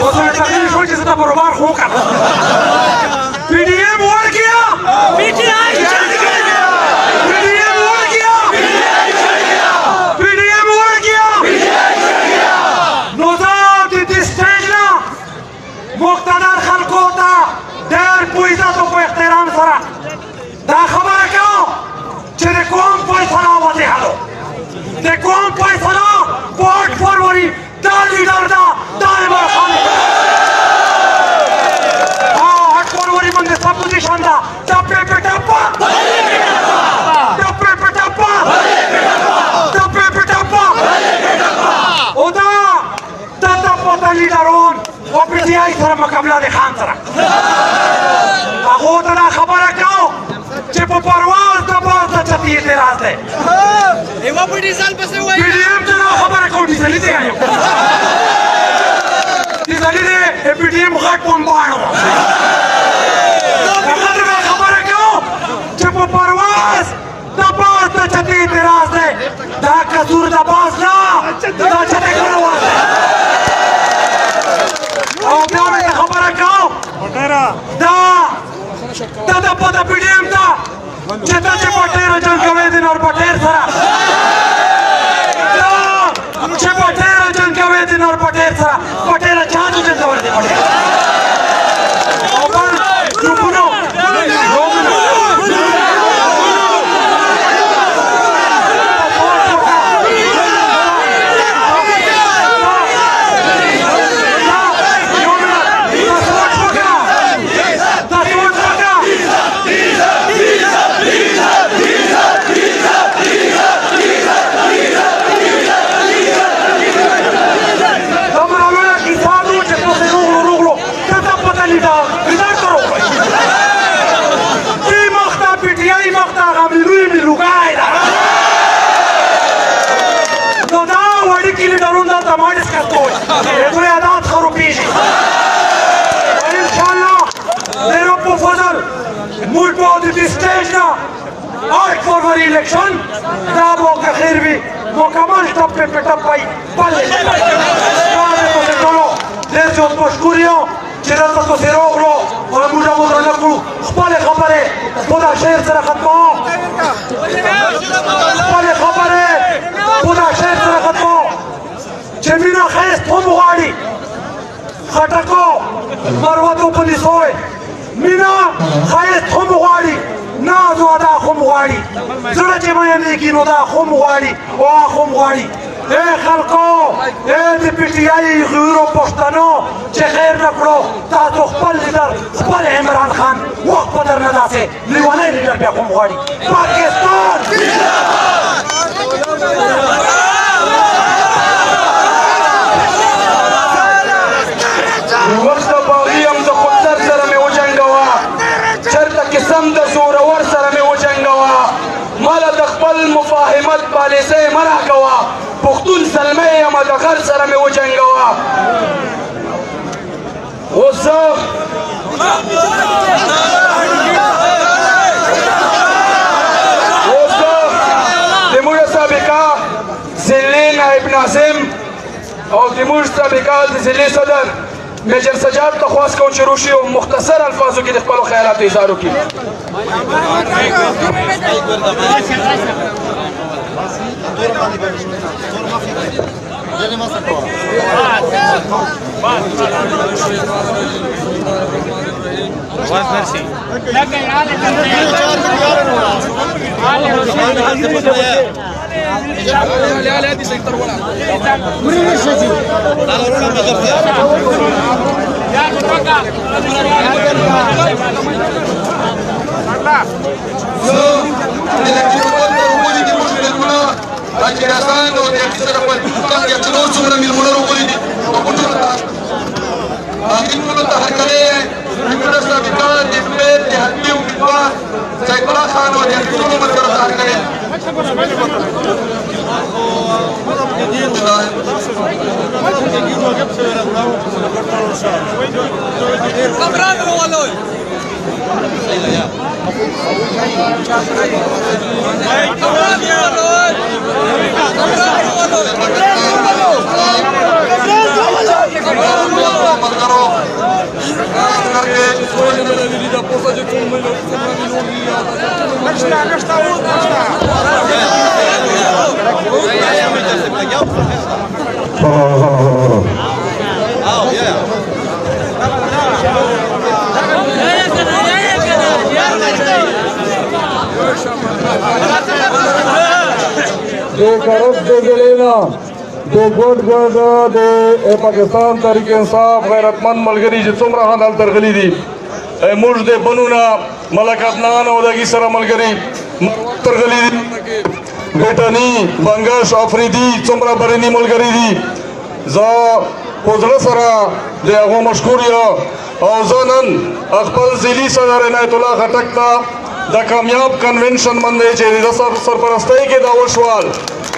उसमें तकलीफ हुई जिसका बरोबर हो कर पीडीएम वोट किया पीटीआई चढ़ गया पीडीएम वोट किया पीटीआई चढ़ गया पीडीएम वोट किया पीटीआई चढ़ गया नौजाद स्टेज ना मुक्तदार खल्को होता देर पुइजा तो को एहतराम सरा दा खबर क्यों चले कौन पैसा वादे हालो दे कौन पैसा ना वोट फॉरवर्ड दा लीडर दा दाइमा खान हट फॉरवर्ड बंदे सब पोजीशन दा टप्पे पे टप्पा टप्पे पे टप्पा टप्पे पे टप्पा ओदा दा पता लीडरों وبدي ترى مقابلة دي خانترا أخوة أنا خبرك أو جبوا برواز دباز تجتيه دراسة إيه ما بدي سال بس هو بدي أمتنا خبرك أو ديزلي دي أيوة ديزلي دي بدي مخاط بومبارو أخوة خبرك أو جبوا برواز دباز تجتيه دراسة دا كسور دباز لا دا جتيه برواز او بیا مې خبره کوم دا پته پीडीएम ته چې دا چې پټیر جنگ کوي د نور پټیر سره دا چې پټیر جنگ کوي د نور پټیر سره پټیر چاته جنگ کوي د پټیر او بل ګروپونو تمارس करते हो ये आदात करो पीछे और इंशाल्लाह मेरे प्रपोजल मूड बहुत स्टेज ना 8 फरवरी इलेक्शन दाबो का खैर भी मुकम्मल टप्पे पे टप्पाई पल्ले तो चलो देश जो मशहूरियों चेहरा तो सिरोगलो और मुझे मुझे लगू खपले खपले खुदा शेर से खत्म खपले खपले खुदा शेर से खत्म जमीना खैस थोम गाड़ी खटको मरवतो पुलिसोय मीना खैस थोम गाड़ी ना जो अदा खुम गाड़ी जरा जमाया लेकिन अदा खुम गाड़ी ओ खुम गाड़ी ए खलको ए पीटीआई غيرو پښتنو چې خیر نکړو تاسو خپل لیدر خپل عمران خان وخت بدر نه داسې لیوانه لیدر بیا کوم غواړي پاکستان وخت باغیم د قدرت سره مې وجنګوا چرته قسم د زورور سره مې وجنګوا مالا د خپل مفاهمت پالیسۍ منع کوه پښتون زلمی یم د غر سره مې وجنګوا اوس زه د موږ سابقه ضلعي نایب ناظم او د موږ سابقه د ضلعي صدر میجر سجاد ته خواست کوم چې روشي او مختصر الفاظو کې د خپلو خیالاتو اظهار وکړي راجرستان او د اقتصاد په پلان کې څلور څومره میلیونه روپۍ دي په کوټه هغه ته هرکله موږ سابقه د امید د حقي امیدوار سید الله خان او د ټولو ملګرو ته هرکله کمران والو Gracias. करब दे लेना दे गोट गोट दे पाकिस्तान तहरीक इंसाफ गैरतमंद मलगरी जिसुमरा हाल तरगली दी मुझ दे बनुना मलकत नान ओदगी सरा मलगरी तरगली दी बेटनी बंगश अफरीदी चुमरा बरनी मलगरी दी जा पोजड़ा सरा दे अगो मशकूरिया और जनन अकबल जिली सदर इनायतुल्लाह खटकता द कामयाब कन्वेंशन मंदे चे द सरपरस्ती के दावशवाल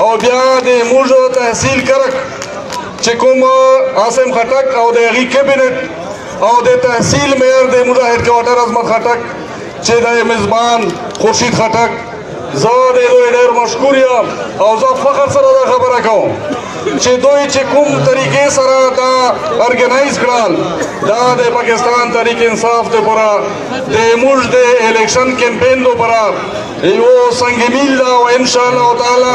और बिया दे मुझ तहसील करक चेकुम आसिम खटक और दे अगी कैबिनेट और दे तहसील मेयर दे मुझा हेडक्वार्टर अजमत खटक चे दे मेजबान खुर्शीद खटक जा दे दो एडर मशकूरिया और जा फखर सरा दा खबर रखो चे दोई चेकुम तरीके सरा दा ऑर्गेनाइज कराल दा दे पाकिस्तान तहरीक इंसाफ दे परा दे मुझ दे इलेक्शन कैंपेन दो परा वो संगमील दा व इंशाअल्लाह ताला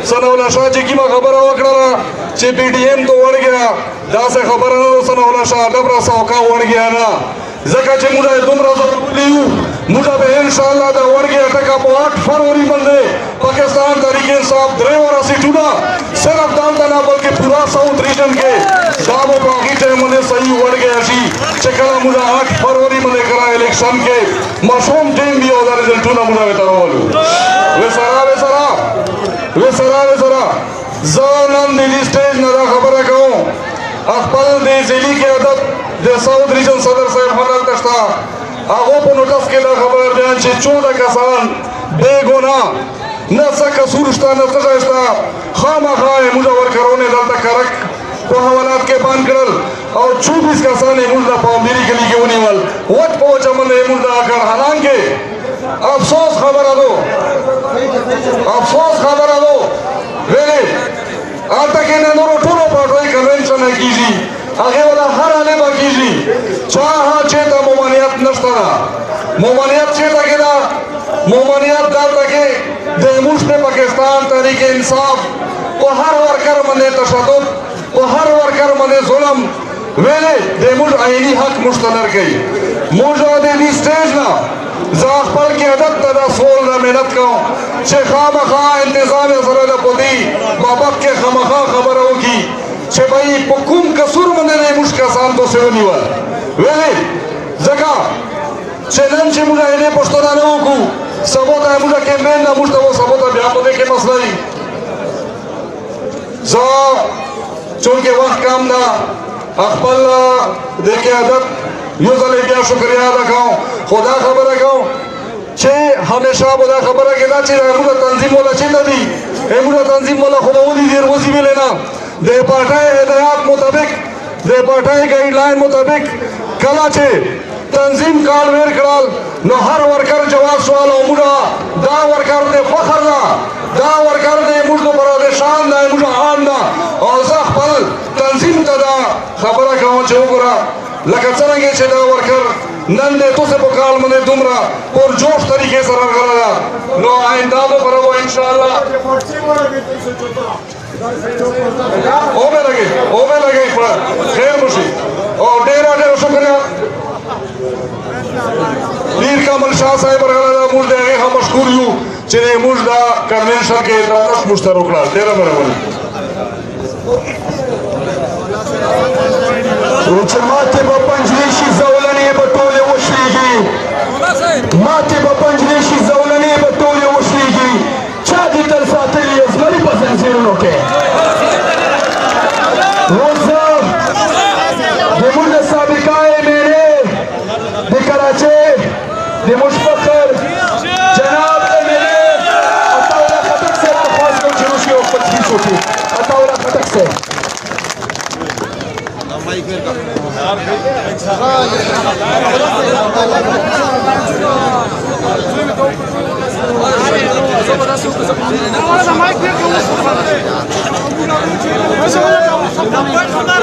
सनौला शाह जी की खबर वकड़ा चे बीडीएम तो वड़ गया दा से खबर न सनौला शाह डबरा सौका वड़ गया ना जका चे मुझे दुमरा लियू मुझे बे इंशाअल्लाह दा वड़ गया टका 8 फरवरी बंदे पाकिस्तान तहरीक इंसाफ ड्राइवर सीटूना सिर्फ दालता ना बल्कि पूरा साउथ रीजन के दामो बाकी चे मुझे सही वड़ गया सी चकला मुझे 8 फरवरी में करा इलेक्शन के मशरूम टीम भी उधर रिजल्ट ना मुझे बताओ वे सरा जानन दिल्ली स्टेज ना खबर कहूं अकबल दे जिली के अदब दे साउथ रीजन सदर साहब हनल तस्ता आगो पर नोटिस के ला खबर बयान छे 14 कसान बेगुना न सा कसूरस्ता न सजास्ता खामा खाए मुजवर करोने दलता करक को हवालात के बान करल और 24 कसान मुर्दा पावमिरी के लिए उनीवल वट पहुंचा मन मुर्दा आकर हालांकि अफसोस खबर आ दो वेले आता के ने नोरो टोरो पाटोई कन्वेंशन है कीजी आगे वाला हर आने बा कीजी चाहा चेता मोमानियत नस्ता मोमानियत चेता केदा मोमानियत दालता के देमुश ने पाकिस्तान तहरीक इंसाफ को हर वर्कर मने तशद्दुद को हर वर्कर मने जुल्म वेले देमुश आईनी हक मुस्तनर गई मुझे दे स्टेज ना जाखपल की अदब तदा सोल ना मेहनत का छे खामखा इंतजाम सरल पोदी बाबक के खामखा खबर होगी छे भाई पुकुम कसूर मने ने मुश्किल तो सेवनी वाल वेले जगह चैलेंज छे मुझे इन्हें पोस्टना ना होगू सबोता है मुझे कैंपेन ना मुझे वो सबोता ब्याह तो देखे मसला ही जा चुन के वक्त काम ना अकबल देखे अदब यूज़ले क्या शुक्रिया अदा करूं खुदा खबर रखाऊं छे हमेशा खुदा खबर रखे ना चे मुझे तंजीम वाला चिंता दी मुझे तंजीम वाला खुदा वो दी देर वजी में लेना दे पाठाए हिदायत मुताबिक दे पाठाए गाइडलाइन मुताबिक कला छे तंजीम कालवेर कराल न हर वर्कर जवाब सवाल मुझा दा वर्कर दे फखर दा वर्कर दे मुझको बड़ा दे शान दा मुझा आन दा और ज़ख्पल तंजीम तदा खबर रखाऊं चौकरा लकचरंगे चेदा वर्कर नंदे तो से बकाल मने दुमरा और जोश तरीके से रगड़ा नो आइंदा में परवो इंशाअल्लाह ओमे लगे खैर मुशी और डेरा शुक्रिया मीर कामल शाह साहब रगड़ा मुर्दे हम मशकूर यू चने मुर्दा कन्वेंशन के इतराज मुश्तरकला डेरा मेरा बोली ماتي بپنجليش زولاني بطولي وشليجي ماتي بپنجليش زولاني بطولي وشليجي چادي تلساتلي ازمري بزنزيرونو کے روزا دمون سابقائے میرے دی کراچے دی مشفقر جناب میرے اتاولا خطک سے تخواز کو جنوشی اور پچھیش ہوتی اتاولا خطک سے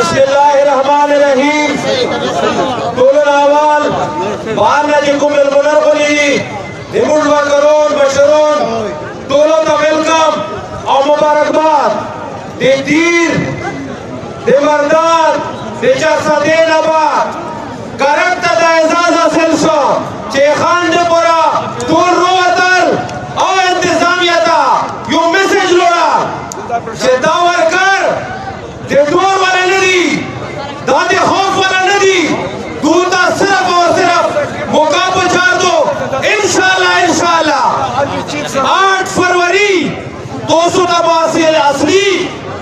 बिस्मिल्लाहिर्रहमानिर्रहीम بهر نه چې کوم مېلمانه راغلي دي د موږ ورکرون مشرون ټولو ته ویلکم او مبارکباد د تیر د مردان د جسدې نه بعد کرک ته د اعزاز حاصل شو چې خان د پورا ټول روتل او انتظامیه ته یو میسج لوړه چې دا ورکر د زور والا نه دي دا د خوف والا نه دي دو ته صرف اور صرف موقع پچار دو انشاءاللہ 8 फरवरी 282 اصلی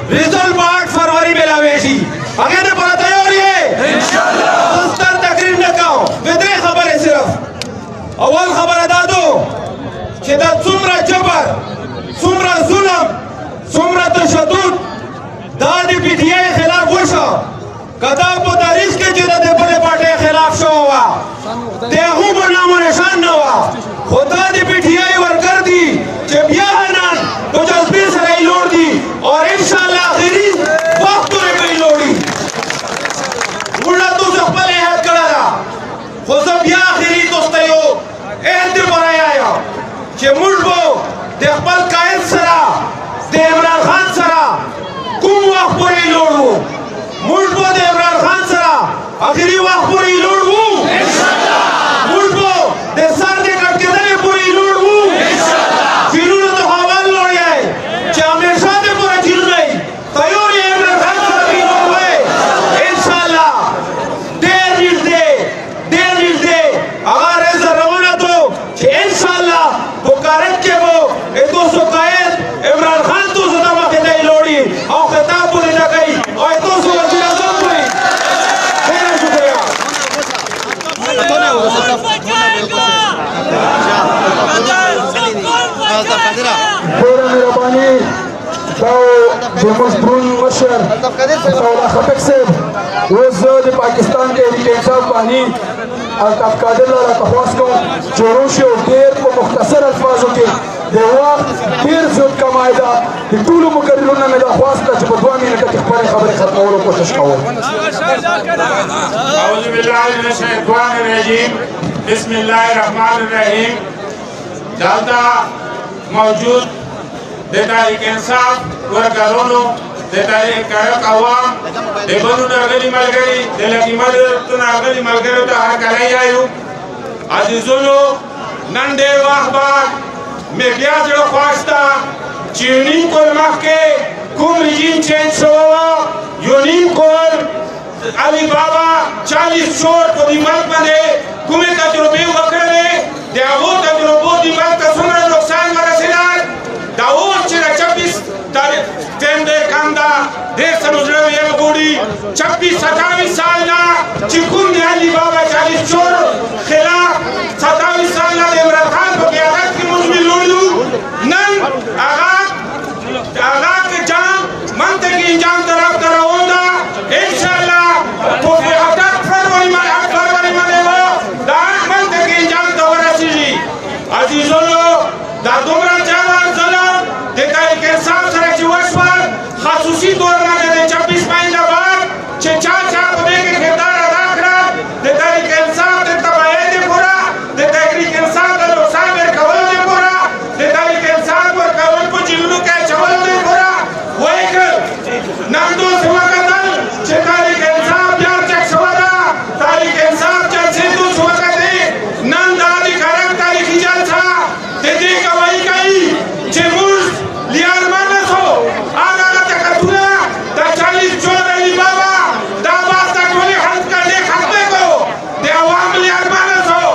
रिजल्ट 8 फरवरी में लावेशी आगे ने पता तैयार है इंशाल्लाह दस्तर तकरीर न काओ वेदरे खबर है सिर्फ اول खबर ادا دو چې دا څومره جبر څومره ظلم څومره تشدد دا د پی ټی آی خلاف وشو کدا په تاریخ کې چې د بلې پارټۍ خلاف شو وا دغه نام نشان نه وا خدا د پی ټی آی ورکر دي چې بیا نن په جذبې سره یې لوړ دي او ان شاء الله اخري وخت لري لوړي ولادو خپل هیات کړه خو زه بیا اخري دوستیو اهد برایا چې موږ وو د خپل قائد سره د عمران خان سره کوم وخت پورې لوړو موږ وو د عمران خان سره اخري وخت پورې لوړو ان شاء الله موږ وو د سر د کټ کېدل پورې لوړو ان شاء الله فیرونو ته حوال لوړی چې همیشه د پورې چیل نه تیار یې عمران خان سره لوړوي ان شاء الله ډېر نږدې هغه رزه روانه تو چې ان شاء الله بوکارت کې وو ایتو سو قائد عمران خان تو زدا مخه دی لوړي او خطاب پورې نه کوي او ایتو سو وزیر اعظم پورې ډېر شکریہ ډېره مهرباني دا د مشرون مشر سولا خټک صاحب اوس زه د پاکستان تحریک انصاف بانی الطاف قادر لاله تخواست کوم چې وروشي او ډېر په مختصر الفاظو کې د وخت ډېر زیات کمای ده د ټولو مقررونو مې دا خواست ده چې په 2 منټه کې خپلې خبرې ختمولو کوشش کوم اعوذ بالله من الشیطان الرجیم بسم الله الرحمن الرحیم دلته موجود د تحریک انصاف ورکرونو د تحریک کرک عوام د بنو ناغلی ملګری د لکی مدرتو ناغلی ملګریو ته هرکلی یایو عزیزونو نن ډېر وخت بعد مې بیا زړه خوښ ده چې یو نیم کال مخکې کوم رژیم چینج شوی و یو نیم کال علی بابا 40 شور په دې ملک باندې کومې تجربې وکړلې د هغو تجربو دې ملک ته څومره نقصان ورسېدل دا اوس چې د 26 تاریخ ټیم دی کم ده ډېر څه نو زړه ویل غواړي 26-27 سال نه چې کوم د علي بابا 40 شور خلاف 27 سال نه د عمران خان په قیادت کې موږ لوړلو نن هغه جام منطقي انجام طرف ته روان ده انشاءالله په 8 فروری باندې دا منطقي انجام ته ورسېږي عزیزانو دا دومره جوان ظلم د تحریک انصاف سره چې وشول خصوصي طور باندې د 26 ماینده بعد چې چا په دې کې کردار ادا کړه د تحریک انصاف د تباهۍ دپاره د تحریک انصاف د نقصان ورکولو دپاره د تحریک انصاف ورکول په جیلونو کې اچولو دپاره وایي که نن دوس وکتل چې تحریک انصاف بیا چک شوه ده تحریک انصاف جلسې دوس وکتې نن دا د کرک تاریخي جلسه د دې گواهي کوي چې موږ لیارمانه شو هغه تکتونه د 40 جوړ علي بابا دا باز د ټولې ختمې کړو د عوام لیارمانه شو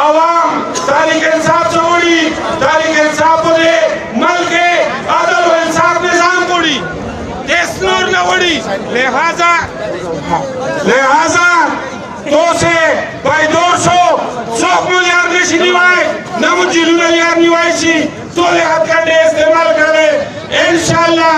عوام تحریک انصاف څه وړي تحریک انصاف په دې ملک کې عدل و انصاف نظام وړي دیس نور نه وړي لہذا تو سے پایدار شو څوک مو لیار نشي نیوای نه مو جیلونه لیار نیوای شي ټول حد کنډې استعمال کړي انشاءالله